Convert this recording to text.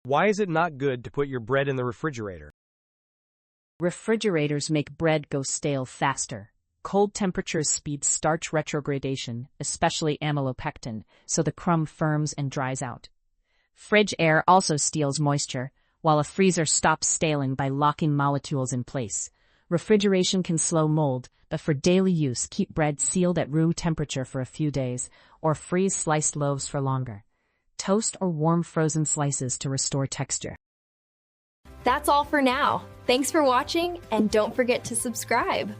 Why is it not good to put your bread in the refrigerator? Refrigerators make bread go stale faster. Cold temperatures speed starch retrogradation, especially amylopectin, so the crumb firms and dries out. Fridge air also steals moisture, while a freezer stops staling by locking molecules in place. Refrigeration can slow mold, but for daily use, keep bread sealed at room temperature for a few days, or freeze sliced loaves for longer. Toast or warm frozen slices to restore texture. That's all for now. Thanks for watching, and don't forget to subscribe.